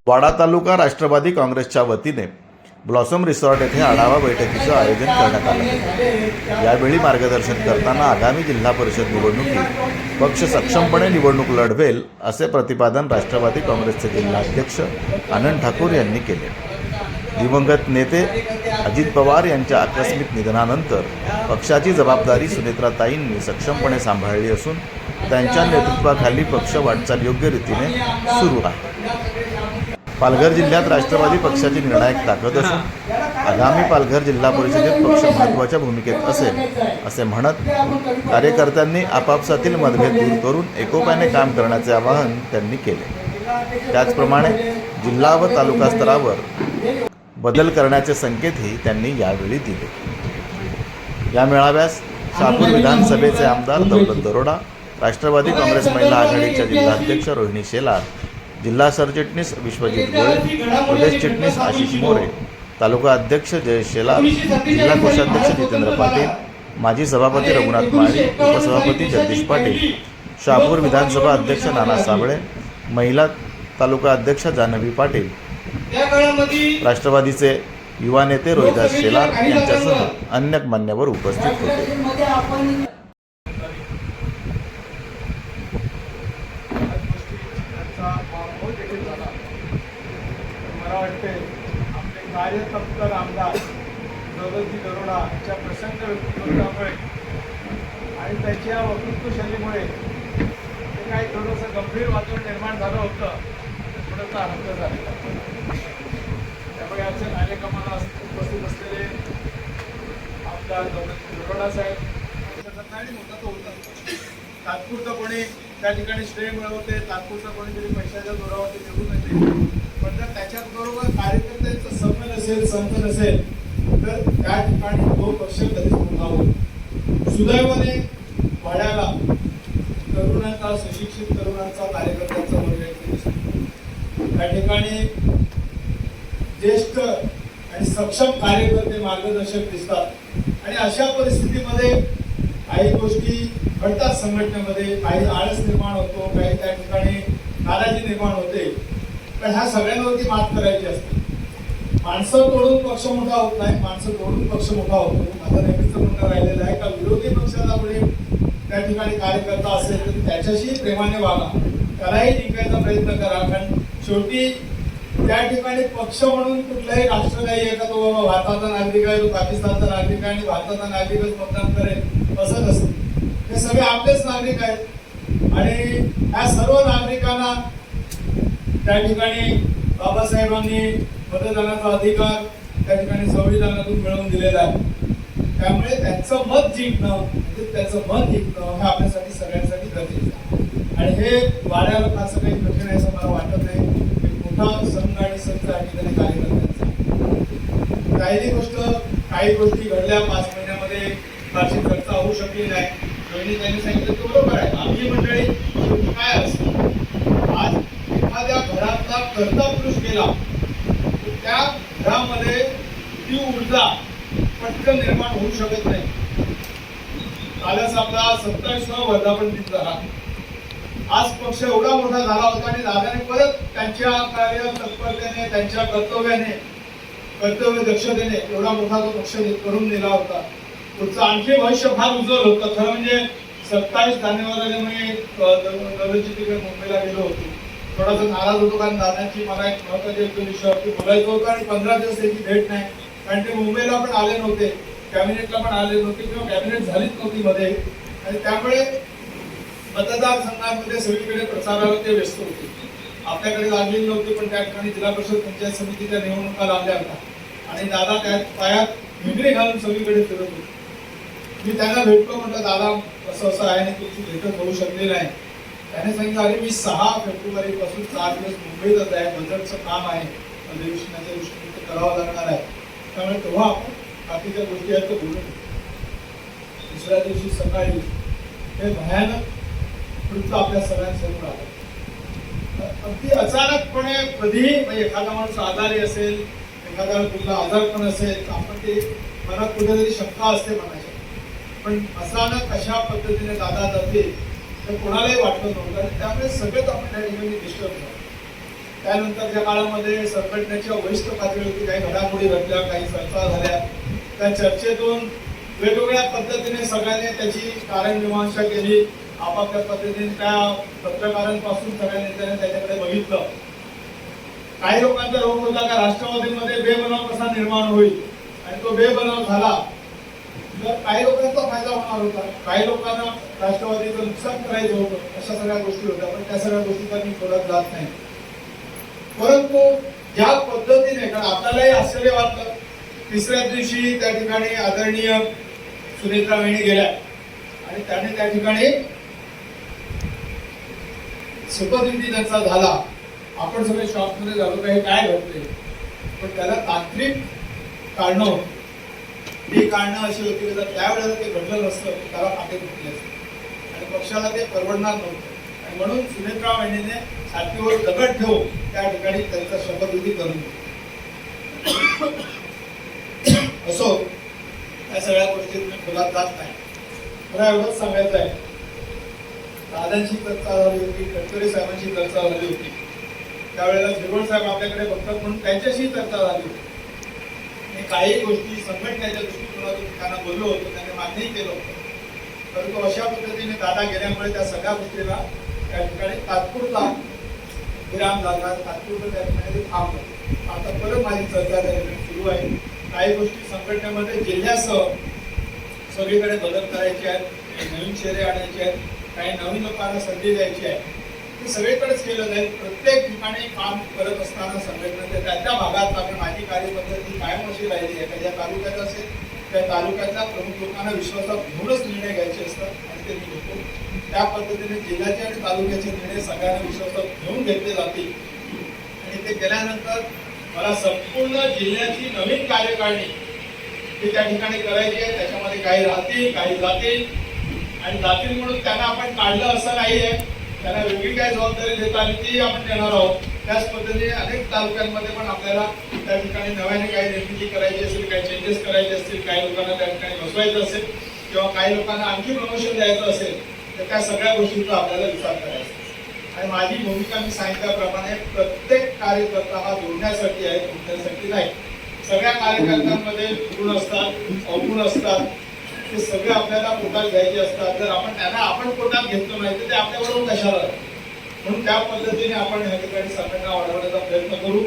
वाडा तालुका राष्ट्रवादी काँग्रेसच्या वतीने blossom resort येथे आढावा बैठकीचं आयोजन करण्यात आलं। यावेळी मार्गदर्शन करताना आगामी जिल्हा परिषद निवडणुकीत पक्ष सक्षमपणे निवडणूक लढवेल असे प्रतिपादन राष्ट्रवादी काँग्रेसचे जिल्हाध्यक्ष आनंद ठाकूर यांनी केले। दिवंगत नेते अजित पवार यांच्या आकस्मिक निधनानंतर पक्षाची जबाबदारी सुनेत्राताईंनी सक्षमपणे सांभाळली असून त्यांच्या नेतृत्वाखाली पक्ष वाटचाल योग्य रीतीने सुरू आहे। पालघर जिल्ह्यात राष्ट्रवादी पक्षाची निर्णायक ताकद असून आगामी पालघर जिल्हा परिषदेत पक्ष महत्त्वाच्या भूमिकेत असेल असे म्हणत कार्यकर्त्यांनी आपापसातील मतभेद दूर करून एकोप्याने काम करण्याचे आवाहन त्यांनी केले। त्याचप्रमाणे जिल्हा व तालुका स्तरावर बदल करण्याचे संकेतही त्यांनी यावेळी दिले। या मेळाव्यास शहापूर विधानसभेचे आमदार दौलत दरोडा, राष्ट्रवादी काँग्रेस महिला आघाडीच्या जिल्हाध्यक्ष रोहिणी शेलार, जिल्हा सरचिटणीस विश्वजित गोळे, प्रदेश चिटणीस आशिष मोरे, तालुका अध्यक्ष जयेश शेलार, जिल्हा कोषाध्यक्ष जितेंद्र पाटील, माजी सभापती रघुनाथ माळी, उपसभापती जगदीश पाटील, शहापूर विधानसभा अध्यक्ष नाना साबळे, महिला तालुका अध्यक्ष जानवी पाटील, राष्ट्रवादीचे युवा नेते रोहिदास शेलार यांच्यासह अनेक मान्यवर उपस्थित होते। मला वाटते आपले कार्यतत्पर आमदार दौलतजी दरोडा यांच्या प्रसंग व्यक्तिमत्वामुळे आणि त्याच्या वक्तृत्वशैलीमुळे ते काही थोडंसं गंभीर वातावरण निर्माण झालं होतं, थोडंसं हलकं झालं। त्यामुळे आमच्या कार्यक्रमाला उपस्थित असलेले आमदार दौलतजी दरोडा साहेब मोठा तो होता। तात्पुरतपणे त्या ठिकाणी श्रेय मिळवते, तात्पुरता कोणीतरी पैशाच्या जोरावरती निवडून येते, पण जर त्याच्याबरोबर कार्यकर्त्यांचं संमेलन असेल, संकलन असेल तर त्या ठिकाणी तो पक्ष कधीच मोठा होतो। सुदैवाने वाड्याला तरुणांचा, सुशिक्षित तरुणांचा, कार्यकर्त्यांचा वर्ग दिसतो। त्या ठिकाणी ज्येष्ठ आणि सक्षम कार्यकर्ते, मार्गदर्शक दिसतात आणि अशा परिस्थितीमध्ये काही गोष्टी घडतात संघटनेमध्ये, काही आळस निर्माण होतो, काही त्या ठिकाणी नाराजी निर्माण होते, पण ह्या सगळ्यांवरती मात करायची असते। माणसं तोडून पक्ष मोठा होत नाही, माणसं तोडून पक्ष मोठा होतो। माझं नेहमीच म्हणणं राहिलेलं आहे का विरोधी पक्षाला पुढे त्या ठिकाणी कार्यकर्ता असेल तर त्याच्याशी प्रेमाने वागा, त्यालाही जिंकायचा प्रयत्न करा, कारण शेवटी त्या ठिकाणी पक्ष म्हणून कुठलाही राष्ट्र नाही आहे का तो बाबा भारताचा नागरिक आहे, तो पाकिस्तानचा नागरिक आहे आणि भारताचा नागरिकच मतदान करेल असं नसतं। हे सगळे आपलेच नागरिक आहेत आणि या सर्व नागरिकांना त्या ठिकाणी बाबासाहेबांनी मतदानाचा अधिकार त्या ठिकाणी संविधानातून मिळवून दिलेला आहे। त्यामुळे त्यांचं मत जिंकणं म्हणजे त्याचं मत जिंकणं हे आपल्यासाठी सगळ्यांसाठी गरजेचं आहे आणि हे वाड्याला फारसं काही कठीण आहे असं मला वाटत नाही। मोठा संघ आणि संघ त्या ठिकाणी कार्यकर्त्यांचा काही गोष्टी घडल्या 5 महिन्यामध्ये फारशी चर्चा होऊ शकली नाही। त्यांनी सांगितलं तो बरोबर आहे। आपली मंडळी काय असतं, आज एखाद्या घरातला कर्ता पुरुष गेला तर त्या घरामध्ये ती ऊर्जा पटकन निर्माण होऊ शकत नाही। कालच आपला 27वा वर्धापन दिन झाला। आज पक्ष एवढा मोठा झाला होता आणि दादाने परत त्यांच्या कार्य तत्परतेने, त्यांच्या कर्तव्य दक्षतेने एवढा मोठा तो पक्ष करून दिला होता। पुढचं आणखी भविष्य फार उज्ज्वल होतं। खरं म्हणजे 27 जानेवारीला मी दौलतजी तिकडे मुंबईला गेलो होतो, थोडासा नाराज होतो कारण दादांची मला एक महत्वाच्या विषयावरती बोलायचं होतं आणि 15 दिवस त्याची भेट नाही, कारण ते मुंबईला पण आले नव्हते, कॅबिनेटला पण आले नव्हते किंवा कॅबिनेट झालीच नव्हती मध्ये आणि त्यामुळे मतदारसंघांमध्ये सगळीकडे प्रचाराला ते व्यस्त होते। आपल्याकडे लागलेली नव्हती, पण त्या ठिकाणी जिल्हा परिषद पंचायत समितीच्या निवडणुका लागल्या होत्या आणि दादा त्या पायात भिंगरे घालून सगळीकडे फिरत होते। मी त्यांना भेटलो, म्हटलं दादा असं आहे आणि तुमची भेटच होऊ शकली नाही। त्याने सांगितलं अरे मी 6 फेब्रुवारी पासून 4 दिवस मुंबईतच आहे, बजेटचं काम आहे, अधिवेशनाच्या दृष्टीने ते करावं लागणार आहे, त्यामुळे तेव्हा आपण बाकीच्या गोष्टी आहेत तर बोलू। दुसऱ्या दिवशी सकाळी हे भयानक वृत्त आपल्या सगळ्यांसमोर आलं। अगदी अचानकपणे कधीही म्हणजे एखादा माणूस आजारी असेल, एखादा कुठला आजारपण असेल, आपण ते मनात कुठेतरी शंका असते मनाची, पण अचानक अशा पद्धतीने दादा जाते तर कोणालाही वाटत नव्हतं आणि त्यामुळे सगळेच आपण त्या ठिकाणी डिस्टर्ब झालो। त्यानंतरच्या काळामध्ये संघटनेच्या वरिष्ठ पातळीवरती काही घडामोडी घडल्या, काही चर्चा झाल्या. त्या चर्चेतून वेगवेगळ्या पद्धतीने सगळ्यांनी त्याची कारणमीमांसा केली. आपापल्या पद्धतीने त्या पत्रकारांपासून सगळ्या नेत्यांनी त्याच्याकडे बघितलं. काही लोकांचा रोग होता का राष्ट्रवादीमध्ये बेबनाव कसा निर्माण होईल, आणि तो बेबनाव झाला तर काही लोकांचा फायदा होणार होता, काही लोकांना राष्ट्रवादीचं नुकसान करायचं होतं. अशा सगळ्या गोष्टी होत्या. पण त्या सगळ्या गोष्टीचा मी बोलत जात नाही. परंतु ज्या पद्धतीने, कारण आपल्यालाही आश्चर्य वाटलं, तिसऱ्या दिवशी त्या ठिकाणी आदरणीय सुनेत्रा वहिनी गेल्या आणि त्याने त्या ठिकाणी शपथविधी त्यांचा झाला. आपण सगळे शॉकमध्ये झालो काही काय घडते, पण त्याला तांत्रिक कारणं होती. ही कारणं अशी होती की त्यावेळेला ते घडलं नसतं त्याला फाटे फुटले असते आणि पक्षाला ते परवडणार नव्हतं. आणि म्हणून सुनेत्रा वहिनीने छातीवर दगड ठेवून त्या ठिकाणी त्यांचा शपथविधी करून असो. या सगळ्या गोष्टी मी खोलात जात नाही. मला एवढंच सांगायचं आहे, दादांची चर्चा झाली होती, गडकरी साहेबांची चर्चा झाली होती. त्यावेळेला झिरवळ साहेब आपल्याकडे बघतात म्हणून त्यांच्याशी चर्चा झाली होती. काही गोष्टी संघटनेच्या दृष्टिकोनातून त्यांना बोललो होतो, त्यांनी मान्यही केलं होतं. परंतु अशा पद्धतीने दादा गेल्यामुळे त्या सगळ्या गोष्टीला त्या ठिकाणी तात्पुरता विराम झाला, तात्पुरतं त्या ठिकाणी थांबलं. आता परत माझी चर्चा त्या ठिकाणी सुरू आहे. काही गोष्टी संघटनेमध्ये जिल्ह्यासह सगळीकडे बदल करायचे आहेत, नवीन चेहरे आणायचे आहेत, काही नवीन लोकांना संधी द्यायची आहे. ते सगळीकडेच केलं जाईल. प्रत्येक ठिकाणी काम करत असताना संघटनेच्या त्या भागात आपली माझी कार्यपद्धती कायम अशी राहिली. एखाद्या तालुक्यात असेल त्या तालुक्यातल्या प्रमुख लोकांना विश्वासात घेऊनच निर्णय घ्यायचे असतात आणि ते मी घेतो. त्या पद्धतीने जिल्ह्याचे आणि तालुक्याचे निर्णय सगळ्यांना विश्वासात घेऊन घेतले जातील. आणि ते केल्यानंतर मला संपूर्ण जिल्ह्याची नवीन कार्यकारिणी ही त्या ठिकाणी करायची आहे. त्याच्यामध्ये काही राहतील, काही जातील आणि जातील म्हणून त्यांना आपण काढलं असं नाहीये. त्यांना वेगळी काय जबाबदारी देता आली ती आपण देणार आहोत. त्याच पद्धतीने अनेक तालुक्यांमध्ये पण आपल्याला त्या ठिकाणी नव्याने काही निर्मिती करायची असेल, काही चेंजेस करायचे असतील, काही लोकांना त्या ठिकाणी बसवायचं असेल किंवा काही लोकांना आणखी प्रमोशन द्यायचं असेल तर त्या सगळ्या गोष्टींचा आपल्याला विचार करायचा. आणि माझी भूमिका मी सांगितल्याप्रमाणे प्रत्येक कार्यकर्ता हा जोडण्यासाठी आहे, तुमच्यासाठी नाही. सगळ्या कार्यकर्त्यांमध्ये गुण असतात, अवगुण असतात, ते सगळे आपल्याला पोटात घ्यायचे असतात. जर आपण त्यांना आपण पोटात घेतलो नाही तर ते आपल्याबरोबर कशाला. म्हणून त्या पद्धतीने आपण या ठिकाणी संघटना वाढवण्याचा प्रयत्न करू.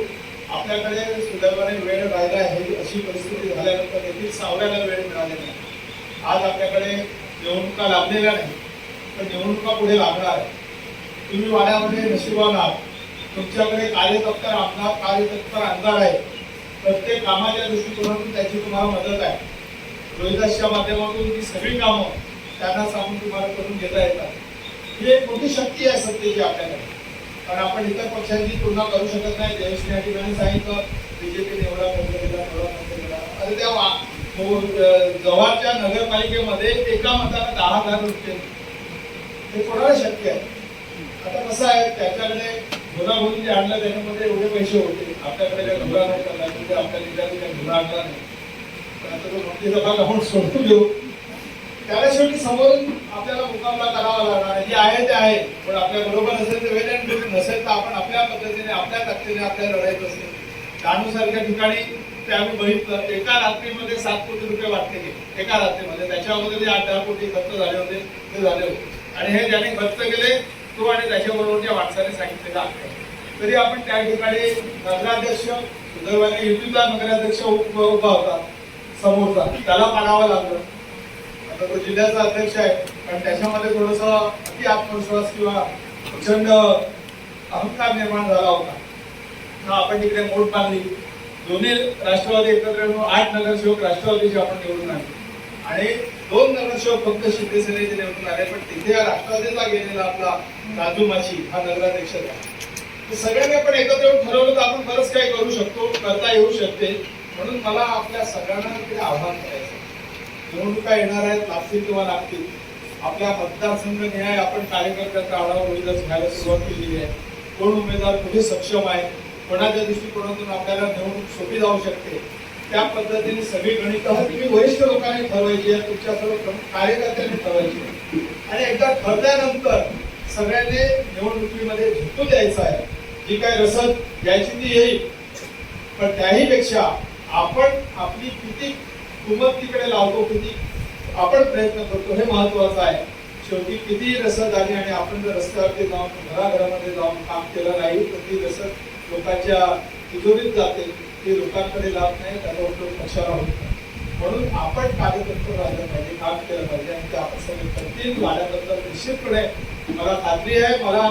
आपल्याकडे सुदैवाने वेळ राहिला आहे. अशी परिस्थिती झाल्यानंतर देखील सावरायला वेळ मिळाली नाही. आज आपल्याकडे निवडणुका लागलेल्या नाही, पण निवडणुका पुढे लागणार आहे. तुम्ही वाड्यामध्ये नशिबान आहात. तुमच्याकडे कार्यतत्पर आमदार, कार्यतत्पर आमदार आहे. प्रत्येक कामाच्या दृष्टिकोनातून त्याची तुम्हाला मदत आहे. रोहिदासच्या माध्यमातून ही सगळी कामं त्यांना सांगून तुम्हाला करून घेता येतात. ही एक मोठी शक्ती आहे सत्तेची आपल्याकडे. कारण आपण इतर पक्षांची तुलना करू शकत नाही. देवेशने या ठिकाणी सांगितलं बीजेपीने एवढा खर्च केला, एवढा खर्च केला. अरे त्या जवळच्या नगरपालिकेमध्ये एका मतानं 10,000 रुपये हे कोणाला शक्य आहे. आता कसं आहे, त्याच्याकडे घोराघोरून जे आणलं त्याच्यामध्ये एवढे पैसे होते. आपल्याकडे काही घोरा नाही करणार, म्हणजे आपल्या जिल्ह्यात काही घोरा आणला नाही. आता तो मंत्रीचा भाग आपण सोडून घेऊ. त्याला शेवटी समोरून आपल्याला मुकाबला करावा लागणार आहे. जे आहे ते आहे. पण आपल्या बरोबर असेल तर वेळ आणि नसेल तर आपण आपल्या पद्धतीने, आपल्या ताकदीने आपल्याला लढायचं असेल. डहाणूसारख्या ठिकाणी ते आम्ही बघितलं, एका रात्रीमध्ये 7 कोटी रुपये वाटले गेले. एका रात्रीमध्ये. त्याच्यामध्ये जे 8-10 कोटी खर्च झाले होते ते झाले होते. आणि हे ज्याने खर्च केले तो आणि त्याच्याबरोबरच्या माणसाने सांगितलेलं आहे. तरी आपण त्या ठिकाणी नगराध्यक्ष सुदैवाने युतीचा नगराध्यक्ष उभा होता समोरचा, त्याला पाडावं लागलं. आता तो जिल्ह्याचा अध्यक्ष आहे, पण त्याच्यामध्ये थोडस अति आत्मविश्वास किंवा प्रचंड अहंकार निर्माण झाला होता. आपण तिकडे मोठ बांधली. दोन्ही राष्ट्रवादी एकत्र येऊन 8 नगरसेवक राष्ट्रवादीचे आपण निवडून आणले आणि 2 नगरसेवक फक्त शिवसेनेचे निवडून आले. पण तिथे राष्ट्रवादीचा गेलेला आपला राजू माची हा नगराध्यक्ष झाला. सगळ्यांनी आपण एकत्र येऊन ठरवलं तर आपण बरंच काही करू शकतो, करता येऊ शकते. म्हणून मला आपल्या सगळ्यांना तिकडे आव्हान करायचं. निवडणुका येणार आहेत, लागतील किंवा लागतील. आपल्या मतदारसंघ न्याय आपण कार्यकर्त्यांचा आढावा रोजच घ्यायला सुरुवात केलेली आहे. कोण उमेदवार कुठे सक्षम आहे, कोणाच्या दृष्टिकोनातून आपल्याला निवडणूक सोपी जाऊ शकते, त्या पद्धतीने सगळी गणितं तुम्ही वरिष्ठ लोकांनी ठरवायची आहे, तुमच्या सर्व प्रमुख कार्यकर्त्यांनी ठरवायची आहे. आणि एकदा ठरल्यानंतर सगळ्यांनी निवडणुकीमध्ये झुकू द्यायचं आहे. जी काय रसद घ्यायची ती येईल, पण त्याही पेक्षा आपण आपली किती कुमत तिकडे लावतो, किती आपण प्रयत्न करतो हे महत्वाचं आहे. शेवटी किती रसद आली आणि आपण जर रस्त्यावरती जाऊन घराघरामध्ये जाऊन काम केलं नाही तर ती रसद लोकांच्या तिजोरीत जाते, ती लोकांकडे जात नाही, त्याचा उपयोग कशाला होत नाही. म्हणून आपण कार्यतत्पर राहिलं पाहिजे, काम केलं पाहिजे आणि ते आपण सगळे करतील. वाड्याबद्दल निश्चितपणे मला खात्री आहे. मला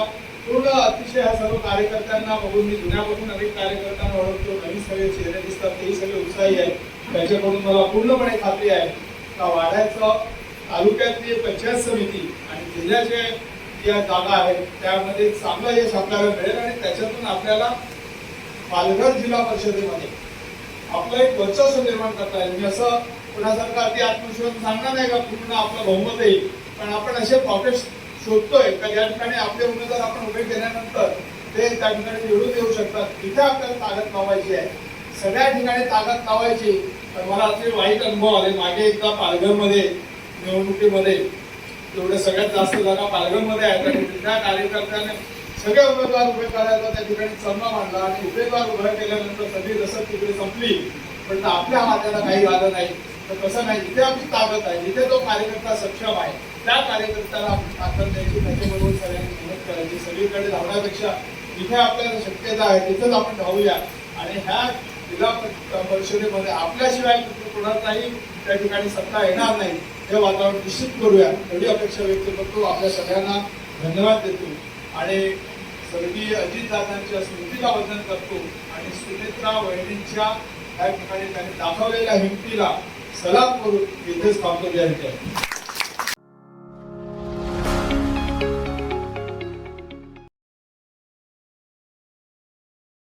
पूर्ण अतिशय ह्या सर्व कार्यकर्त्यांना बघून मी जुन्यापासून अनेक कार्यकर्त्यांना ओळखतो, नवीन सगळे चेहरे दिसतात, तेही सगळे उत्साही आहेत. त्याच्याकडून मला पूर्णपणे खात्री आहे का वाड्याचं तालुक्यातली पंचायत समिती आणि जिल्ह्याच्या ज्या जागा आहेत त्यामध्ये चांगलं यश आपल्याला मिळेल आणि त्याच्यातून आपल्याला पालघर जिल्हा परिषदेमध्ये आपलं एक वर्चस्व निर्माण करता येईल. मी असं कुणासारखं अति आत्मविश्वास सांगणार नाही का पूर्ण आपलं बहुमत येईल, पण आपण असे पॉकेट्स शोधतोय का ज्या ठिकाणी आपले उमेदवार आपण उभे केल्यानंतर ते त्या ठिकाणी निवडून येऊ शकतात. तिथे आपल्याला ताकद लावायची आहे, सगळ्या ठिकाणी ताकद लावायची. पण मला असे वाईट अनुभव आले. मागे एकदा पालघरमध्ये निवडणुकीमध्ये एवढे सगळ्यात जास्त जागा पालघरमध्ये आहेत आणि तिथल्या कार्यकर्त्याने सगळे उमेदवार उभे करायचा त्या ठिकाणी चर्मा मांडला आणि उमेदवार उभे केल्यानंतर सगळी रसद तिकडे संपली, पण आपल्या हाताला काही झालं नाही. तर तसं नाही, जिथे आपली ताकद आहे, जिथे तो कार्यकर्ता सक्षम आहे त्या कार्यकर्त्याला आपण ताकद द्यायची, त्याच्याबरोबर सगळ्यांनी मदत करायची. सगळीकडे धावण्यापेक्षा जिथे आपल्याला शक्यता आहे तिथेच आपण धावूया आणि ह्या जिल्हा परिषदेमध्ये आपल्याशिवाय कोणाचाही त्या ठिकाणी सत्ता येणार नाही हे वातावरण निश्चित करूया, एवढी अपेक्षा व्यक्त करतो. आपल्या सगळ्यांना धन्यवाद देतो आणि स्वर्गीय अजितदादांच्या स्मृतीला वंदन करतो आणि सुनेत्रा वहिनींच्या त्या ठिकाणी त्यांनी दाखवलेल्या हिमतीला सलाम करून इथेच थांबतो. जय हिंद.